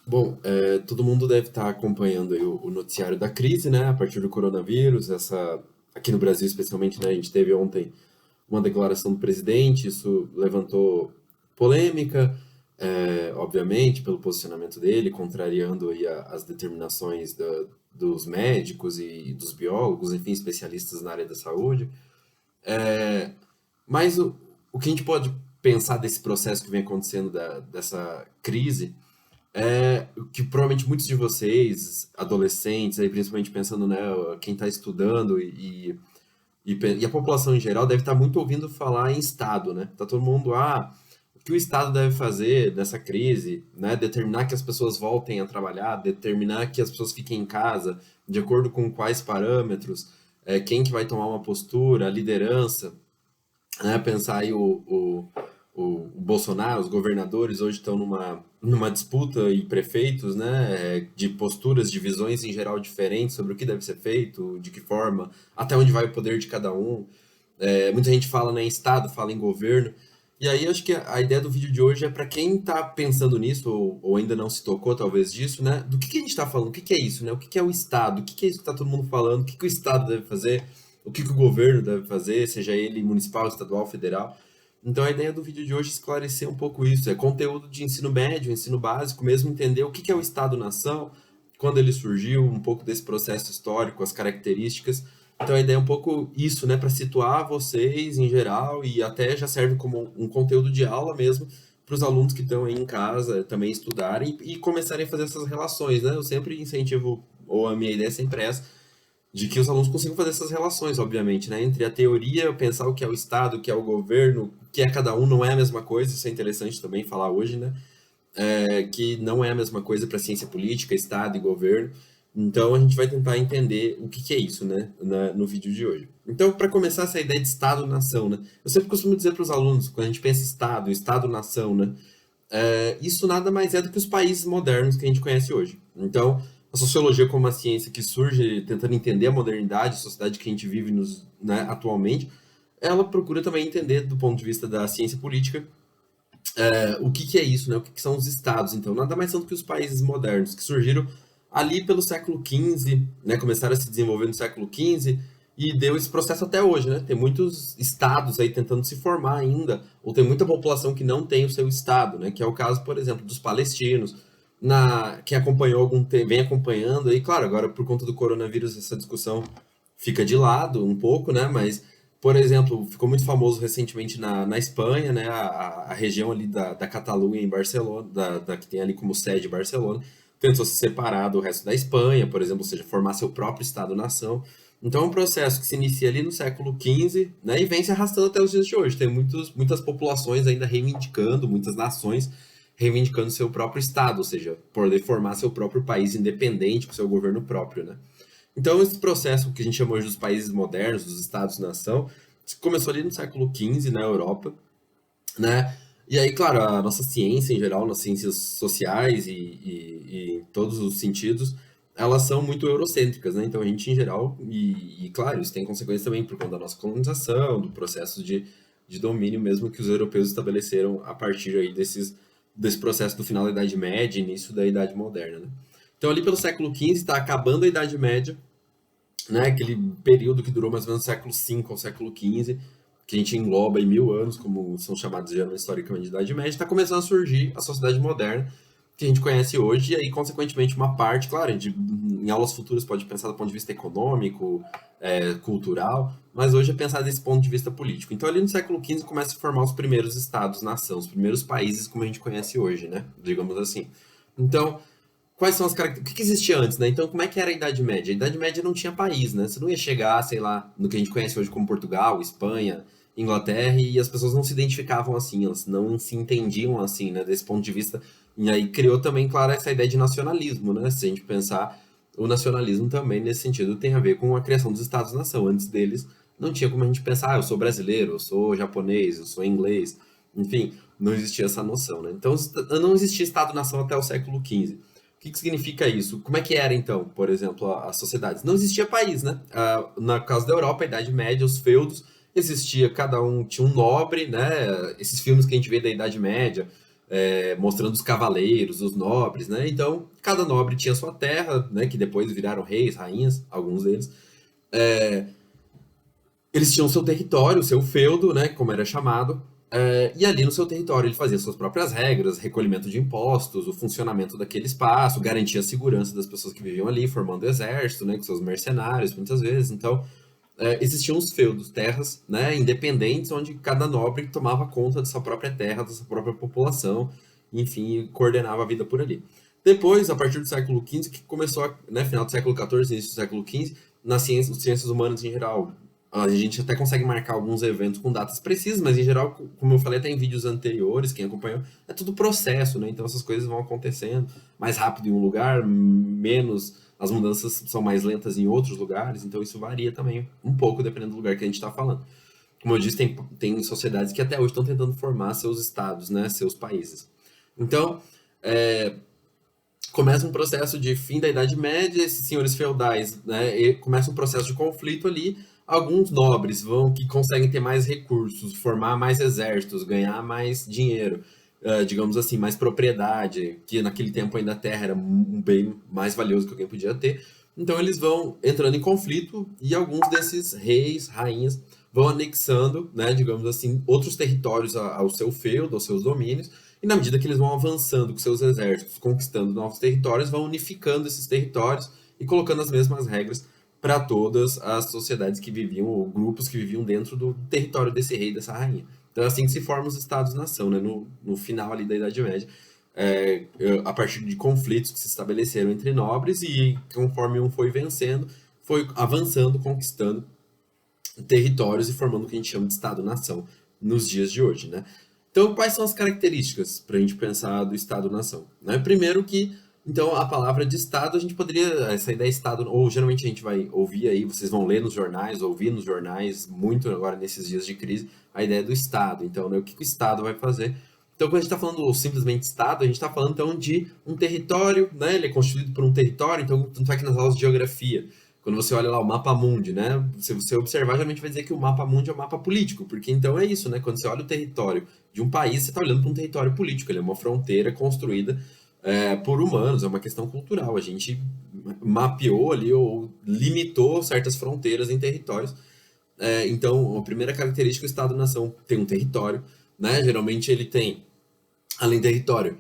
Bom, todo mundo deve estar acompanhando aí o noticiário da crise, né, a partir do coronavírus, aqui no Brasil especialmente, né, a gente teve ontem uma declaração do presidente, isso levantou polêmica, obviamente, pelo posicionamento dele, contrariando aí as determinações dos médicos e dos biólogos, enfim, especialistas na área da saúde. É, mas o que a gente pode pensar desse processo que vem acontecendo dessa crise é que provavelmente muitos de vocês, adolescentes, aí principalmente pensando, né, quem está estudando e a população em geral deve estar muito ouvindo falar em Estado, né? Tá todo mundo, o que o Estado deve fazer nessa crise, né? Determinar que as pessoas voltem a trabalhar, determinar que as pessoas fiquem em casa, de acordo com quais parâmetros, quem que vai tomar uma postura, a liderança, né? Pensar aí o Bolsonaro, os governadores hoje estão numa disputa e prefeitos, né, de posturas, de visões em geral diferentes sobre o que deve ser feito, de que forma, até onde vai o poder de cada um. Muita gente fala, né, em Estado, fala em governo. E aí acho que a ideia do vídeo de hoje é para quem está pensando nisso, ou ainda não se tocou talvez disso, né, do que a gente está falando, o que é isso, né, o que é o Estado, o que é isso que está todo mundo falando, o que o Estado deve fazer, o que o governo deve fazer, seja ele municipal, estadual, federal. Então a ideia do vídeo de hoje é esclarecer um pouco isso. É conteúdo de ensino médio, ensino básico, mesmo entender o que é o Estado-nação, quando ele surgiu, um pouco desse processo histórico, as características. Então a ideia é um pouco isso, né, para situar vocês em geral e até já serve como um conteúdo de aula mesmo para os alunos que estão aí em casa também estudarem e começarem a fazer essas relações, né? Eu sempre incentivo, ou a minha ideia sempre é essa, de que os alunos consigam fazer essas relações, obviamente, né? Entre a teoria, pensar o que é o Estado, o que é o governo, o que é cada um, não é a mesma coisa, isso é interessante também falar hoje, né? Que não é a mesma coisa para ciência política, Estado e governo. Então a gente vai tentar entender o que é isso, né? No vídeo de hoje. Então, para começar essa ideia de Estado-nação, né? Eu sempre costumo dizer para os alunos, quando a gente pensa em Estado, Estado-nação, né? Isso nada mais é do que os países modernos que a gente conhece hoje. Então, a sociologia como uma ciência que surge tentando entender a modernidade, a sociedade que a gente vive né, atualmente, ela procura também entender do ponto de vista da ciência política o que é isso, né? O que são os estados. Então, nada mais são do que os países modernos que surgiram ali pelo século XV, né? Começaram a se desenvolver no século XV e deu esse processo até hoje, né? Tem muitos estados aí tentando se formar ainda, ou tem muita população que não tem o seu estado, né? Que é o caso, por exemplo, dos palestinos. Quem acompanhou algum tempo, vem acompanhando, e claro, agora por conta do coronavírus essa discussão fica de lado um pouco, né? Mas por exemplo, ficou muito famoso recentemente na Espanha, né? A região ali da Catalunha em Barcelona, que tem ali como sede Barcelona, tentou se separar do resto da Espanha, por exemplo, ou seja, formar seu próprio Estado-nação. Então é um processo que se inicia ali no século XV, né, e vem se arrastando até os dias de hoje. Tem muitas populações ainda reivindicando, muitas nações reivindicando seu próprio Estado, ou seja, poder formar seu próprio país independente, com seu governo próprio, né? Então, esse processo que a gente chama hoje dos países modernos, dos Estados-nação, começou ali no século XV na Europa, né? E aí, claro, a nossa ciência em geral, nas ciências sociais e em todos os sentidos, elas são muito eurocêntricas, né? Então a gente em geral, claro, isso tem consequências também por conta da nossa colonização, do processo de domínio mesmo que os europeus estabeleceram a partir aí desse processo do final da Idade Média e início da Idade Moderna, né? Então ali pelo século XV está acabando a Idade Média, né, aquele período que durou mais ou menos do século V ao século XV, que a gente engloba em 1000 anos, como são chamados geralmente historicamente de Idade Média, está começando a surgir a sociedade moderna que a gente conhece hoje, e aí, consequentemente, uma parte, claro, em aulas futuras pode pensar do ponto de vista econômico, cultural, mas hoje é pensar desse ponto de vista político. Então, ali no século XV começa a se formar os primeiros estados-nação, os primeiros países como a gente conhece hoje, né? Digamos assim. Então, quais são as características? O que existia antes, né? Então, como é que era a Idade Média? A Idade Média não tinha país, né? Você não ia chegar, sei lá, no que a gente conhece hoje como Portugal, Espanha, Inglaterra, e as pessoas não se identificavam assim, elas não se entendiam assim, né? Desse ponto de vista. E aí criou também, claro, essa ideia de nacionalismo, né? Se a gente pensar, o nacionalismo também, nesse sentido, tem a ver com a criação dos Estados-nação. Antes deles, não tinha como a gente pensar, eu sou brasileiro, eu sou japonês, eu sou inglês. Enfim, não existia essa noção, né? Então, não existia Estado-nação até o século XV. O que significa isso? Como é que era, então, por exemplo, as sociedades? Não existia país, né? Na caso da Europa, a Idade Média, os feudos, existia, cada um tinha um nobre, né? Esses filmes que a gente vê da Idade Média, mostrando os cavaleiros, os nobres, né? Então, cada nobre tinha sua terra, né? Que depois viraram reis, rainhas, alguns deles. É, Eles tinham seu território, seu feudo, né, como era chamado, e ali no seu território ele fazia suas próprias regras, recolhimento de impostos, o funcionamento daquele espaço, garantia a segurança das pessoas que viviam ali, formando exército, né, com seus mercenários, muitas vezes. Então, existiam os feudos, terras, né, independentes, onde cada nobre tomava conta da sua própria terra, da sua própria população, enfim, e coordenava a vida por ali. Depois, a partir do século XV, que começou, né, final do século XIV, início do século XV, nas ciências humanas em geral, a gente até consegue marcar alguns eventos com datas precisas, mas em geral, como eu falei até em vídeos anteriores, quem acompanhou, é tudo processo, né? Então essas coisas vão acontecendo mais rápido em um lugar, menos, as mudanças são mais lentas em outros lugares, então isso varia também um pouco dependendo do lugar que a gente está falando. Como eu disse, tem sociedades que até hoje estão tentando formar seus estados, né? Seus países. Então, começa um processo de fim da Idade Média, esses senhores feudais, né, e começa um processo de conflito ali. Alguns nobres vão que conseguem ter mais recursos, formar mais exércitos, ganhar mais dinheiro, digamos assim, mais propriedade, que naquele tempo ainda a terra era um bem mais valioso que alguém podia ter. Então eles vão entrando em conflito e alguns desses reis, rainhas, vão anexando, né, digamos assim, outros territórios ao seu feudo, aos seus domínios, e na medida que eles vão avançando com seus exércitos, conquistando novos territórios, vão unificando esses territórios e colocando as mesmas regras para todas as sociedades que viviam, ou grupos que viviam dentro do território desse rei, dessa rainha. Então é assim que se formam os Estados-nação, né? No final ali da Idade Média, a partir de conflitos que se estabeleceram entre nobres e conforme um foi vencendo, foi avançando, conquistando territórios e formando o que a gente chama de Estado-nação nos dias de hoje, né? Então, quais são as características para a gente pensar do Estado-nação? Né? Primeiro que, então, a palavra de Estado, a gente poderia, essa ideia de Estado, ou geralmente a gente vai ouvir aí, vocês vão ler nos jornais, ouvir nos jornais, muito agora nesses dias de crise, a ideia do Estado. Então, né, o que o Estado vai fazer? Então, quando a gente está falando simplesmente Estado, a gente está falando, então, de um território, né? Ele é constituído por um território, então, tanto é que nas aulas de geografia, quando você olha lá o mapa mundi, né? Se você observar, geralmente vai dizer que o mapa mundi é um mapa político, porque então é isso, né? Quando você olha o território de um país, você está olhando para um território político, ele é uma fronteira construída por humanos, é uma questão cultural. A gente mapeou ali ou limitou certas fronteiras em territórios. Então, a primeira característica, o Estado-nação tem um território, né? Geralmente ele tem, além do território,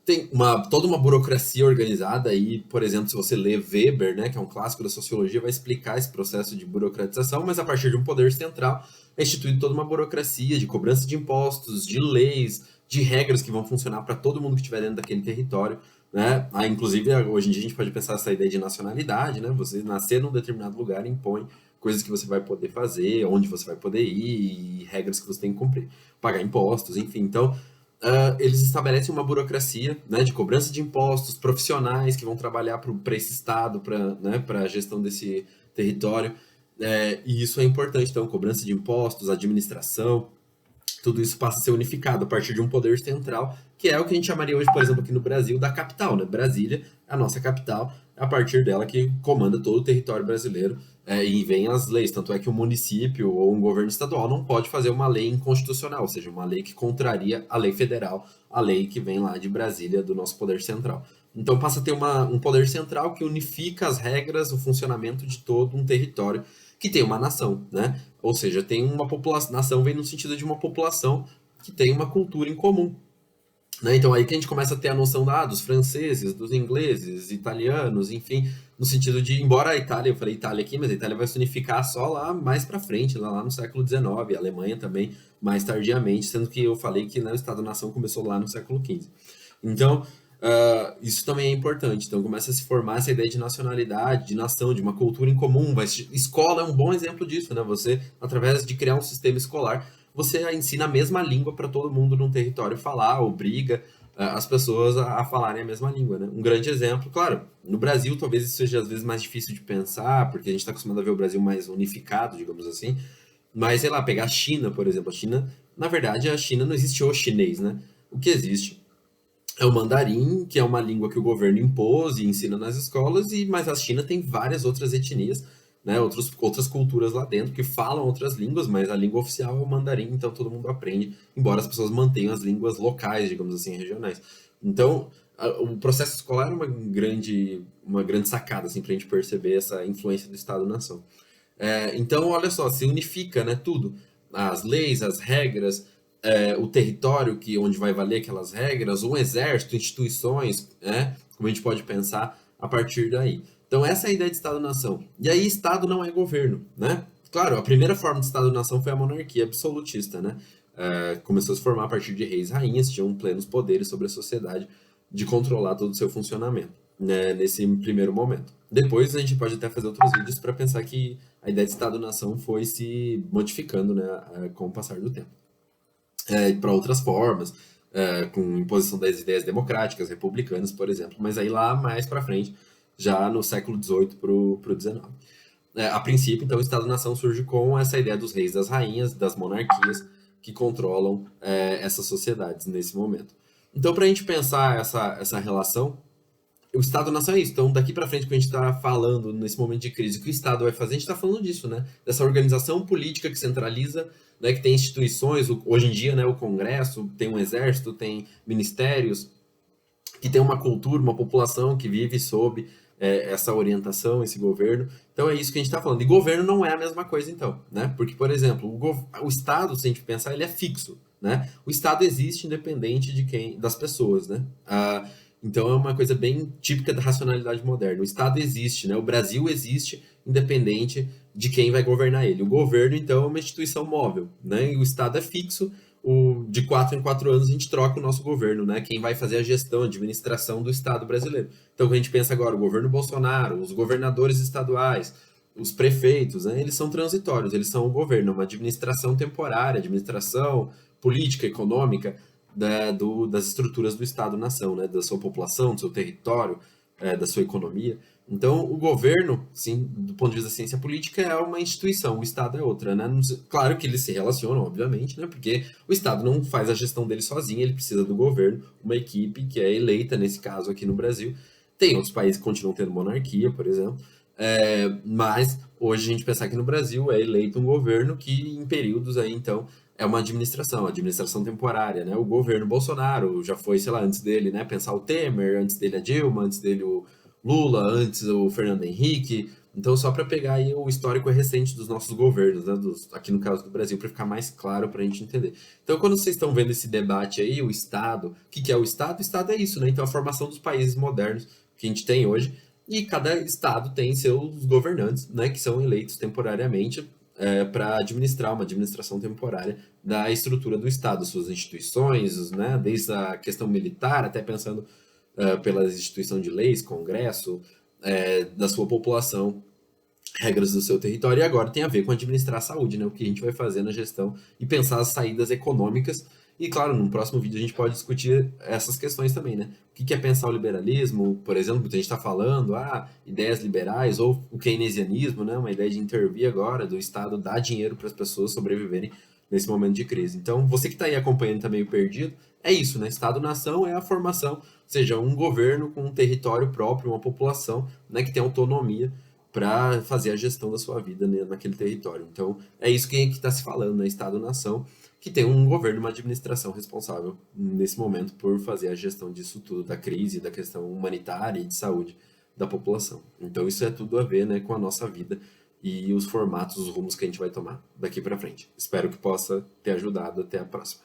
tem toda uma burocracia organizada aí, por exemplo, se você lê Weber, né, que é um clássico da sociologia, vai explicar esse processo de burocratização, mas a partir de um poder central é instituída toda uma burocracia de cobrança de impostos, de leis, de regras que vão funcionar para todo mundo que estiver dentro daquele território, né? Inclusive, hoje em dia a gente pode pensar essa ideia de nacionalidade, né? Você nascer num determinado lugar impõe coisas que você vai poder fazer, onde você vai poder ir, e regras que você tem que cumprir, pagar impostos, enfim. Então, eles estabelecem uma burocracia, né, de cobrança de impostos, profissionais que vão trabalhar para esse estado, para, né, para a gestão desse território, e isso é importante. Então, cobrança de impostos, administração, tudo isso passa a ser unificado a partir de um poder central, que é o que a gente chamaria hoje, por exemplo, aqui no Brasil, da capital, né? Brasília é a nossa capital, é a partir dela que comanda todo o território brasileiro, e vem as leis. Tanto é que um município ou um governo estadual não pode fazer uma lei inconstitucional, ou seja, uma lei que contraria a lei federal, a lei que vem lá de Brasília, do nosso poder central. Então passa a ter um poder central que unifica as regras, o funcionamento de todo um território que tem uma nação, né? Ou seja, tem uma população, nação vem no sentido de uma população que tem uma cultura em comum, né? Então aí que a gente começa a ter a noção dos franceses, dos ingleses, italianos, enfim, no sentido de, embora a Itália, eu falei Itália aqui, mas a Itália vai se unificar só lá mais para frente, lá no século XIX, a Alemanha também mais tardiamente, sendo que eu falei que, né, o Estado-nação começou lá no século XV. Então, isso também é importante. Então, começa a se formar essa ideia de nacionalidade, de nação, de uma cultura em comum. Escola é um bom exemplo disso, né? Você, através de criar um sistema escolar, você ensina a mesma língua para todo mundo num território falar, obriga as pessoas a falarem a mesma língua, né? Um grande exemplo, claro, no Brasil talvez isso seja às vezes mais difícil de pensar, porque a gente está acostumado a ver o Brasil mais unificado, digamos assim, mas, sei lá, pegar a China, por exemplo. A China, na verdade, a China não existe o chinês, né? O que existe é o mandarim, que é uma língua que o governo impôs e ensina nas escolas, mas a China tem várias outras etnias, né, outras culturas lá dentro que falam outras línguas, mas a língua oficial é o mandarim, então todo mundo aprende, embora as pessoas mantenham as línguas locais, digamos assim, regionais. Então, o processo escolar é uma grande sacada, assim, para a gente perceber essa influência do Estado-nação. Então, olha só, se unifica, né, tudo. As leis, as regras, o território onde vai valer aquelas regras, um exército, instituições, né, como a gente pode pensar a partir daí. Então, essa é a ideia de Estado-nação. E aí, Estado não é governo, né? Claro, a primeira forma de Estado-nação foi a monarquia absolutista, né? Começou a se formar a partir de reis e rainhas, tinham plenos poderes sobre a sociedade de controlar todo o seu funcionamento, né, nesse primeiro momento. Depois a gente pode até fazer outros vídeos para pensar que a ideia de Estado-nação foi se modificando, né, com o passar do tempo. Para outras formas, com imposição das ideias democráticas, republicanas, por exemplo, mas aí lá mais para frente, já no século XVIII para o XIX. A princípio, então, o Estado-nação surge com essa ideia dos reis, das rainhas, das monarquias que controlam essas sociedades nesse momento. Então, para a gente pensar essa relação, o Estado-nação é isso. Então, daqui para frente, quando a gente está falando nesse momento de crise, o que o Estado vai fazer, a gente está falando disso, né? Dessa organização política que centraliza, né, que tem instituições, hoje em dia, né, o Congresso, tem um exército, tem ministérios, que tem uma cultura, uma população que vive sob essa orientação, esse governo. Então é isso que a gente está falando. E governo não é a mesma coisa, então, né? Porque, por exemplo, o Estado, se a gente pensar, ele é fixo, né? O Estado existe independente das pessoas, né? Então é uma coisa bem típica da racionalidade moderna. O Estado existe, né? O Brasil existe independente de quem vai governar ele. O governo, então, é uma instituição móvel, né? E o Estado é fixo. De 4 em 4 anos a gente troca o nosso governo, né? Quem vai fazer a gestão, a administração do Estado brasileiro. Então, quando a gente pensa agora, o governo Bolsonaro, os governadores estaduais, os prefeitos, né? Eles são transitórios, eles são o governo, uma administração temporária, administração política, econômica das estruturas do Estado-nação, né? Da sua população, do seu território, da sua economia. Então, o governo, sim, do ponto de vista da ciência política, é uma instituição, o Estado é outra, né? Claro que eles se relacionam, obviamente, né? Porque o Estado não faz a gestão dele sozinho, ele precisa do governo, uma equipe que é eleita, nesse caso aqui no Brasil. Tem outros países que continuam tendo monarquia, por exemplo, mas hoje a gente pensar que no Brasil é eleito um governo que, em períodos aí, então, é uma administração temporária, né? O governo Bolsonaro já foi, sei lá, antes dele, né? Pensar o Temer, antes dele a Dilma, antes dele o Lula, antes o Fernando Henrique. Então, só para pegar aí o histórico recente dos nossos governos, né? Aqui no caso do Brasil, para ficar mais claro para a gente entender. Então, quando vocês estão vendo esse debate aí, o Estado, o que é o Estado? O Estado é isso, né? Então, a formação dos países modernos que a gente tem hoje, e cada Estado tem seus governantes, né? Que são eleitos temporariamente para administrar uma administração temporária da estrutura do Estado, suas instituições, né? Desde a questão militar até pensando pela instituição de leis, Congresso, da sua população, regras do seu território, e agora tem a ver com administrar a saúde, né? O que a gente vai fazer na gestão e pensar as saídas econômicas. E, claro, no próximo vídeo a gente pode discutir essas questões também, né? O que é pensar o liberalismo, por exemplo, muita gente está falando, ideias liberais, ou o keynesianismo, né? Uma ideia de intervir agora, do Estado dar dinheiro para as pessoas sobreviverem nesse momento de crise. Então, você que está aí acompanhando está meio perdido, é isso, né? Estado-nação é a formação, ou seja, um governo com um território próprio, uma população, né, que tem autonomia para fazer a gestão da sua vida, né, naquele território. Então, é isso que está se falando, né? Estado-nação, que tem um governo, uma administração responsável nesse momento por fazer a gestão disso tudo, da crise, da questão humanitária e de saúde da população. Então, isso é tudo a ver, né, com a nossa vida e os formatos, os rumos que a gente vai tomar daqui para frente. Espero que possa ter ajudado. Até a próxima.